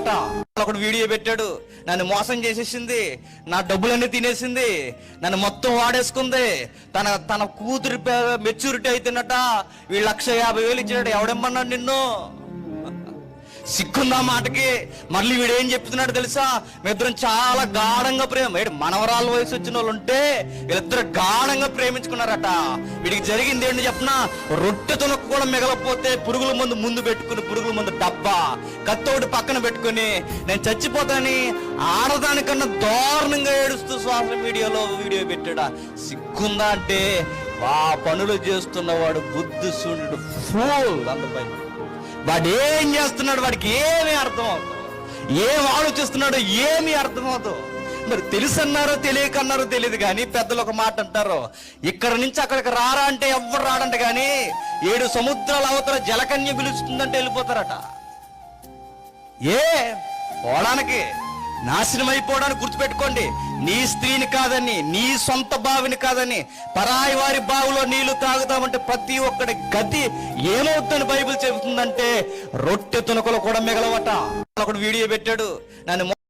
మిగలవట. ఒకడు వీడియో పెట్టాడు, నన్ను మోసం చేసేసింది, నా డబ్బులన్నీ తినేసింది, నన్ను మొత్తం వాడేసుకుంది, తన కూతురు మెచ్యూరిటీ అయితేనట వీళ్ళు 1,50,000 ఇచ్చాడు. ఎవడెమ్మన్నాడు నిన్ను? సిగ్గుందా మాటకి? మళ్ళీ వీడు ఏం చెప్తున్నాడు తెలుసా? మీరిద్దరం చాలా గాఢంగా మనవరాల వయసు వచ్చిన వాళ్ళు ఉంటే వీళ్ళిద్దరు గాఢంగా ప్రేమించుకున్నారట. వీడికి జరిగింది ఏంటి చెప్పనా? రొట్టె తునకు కూడా మిగలపోతే పురుగుల మందు ముందు పెట్టుకుని, పురుగుల మందు డబ్బా కత్తోటి పక్కన పెట్టుకుని నేను చచ్చిపోతాని ఆడదానికన్నా దారుణంగా ఏడుస్తూ సోషల్ మీడియాలో వీడియో పెట్టాడా? సిగ్గుందా అంటే ఆ పనులు చేస్తున్నవాడు బుద్ధి శూన్యుడు, ఫూల్. అందపై వాడు ఏం చేస్తున్నాడు వాడికి ఏమీ అర్థం అవుతుంది, ఏం ఆలోచిస్తున్నాడో ఏమీ అర్థమవుతుంది. మరి తెలుసన్నారో తెలియకన్నారో తెలియదు కానీ పెద్దలు ఒక మాట అంటారు, ఇక్కడ నుంచి అక్కడికి రారా అంటే ఎవ్వరు రాడంట, కానీ 7 సముద్రాల అవతల జలకన్య పిలుస్తుందంటే వెళ్ళిపోతారట. పోవడానికి, నాశనం అయిపోవడానికి. గుర్తుపెట్టుకోండి, నీ స్త్రీని కాదని, నీ సొంత బావిని కాదని పరాయి వారి బావిలో నీళ్లు తాగుతామంటే ప్రతి ఒక్కడి గతి ఏమవుతుందని బైబిల్ చెబుతుందంటే రొట్టె తునకలు కూడా మిగలవట. ఒకడు వీడియో పెట్టాడు, నన్ను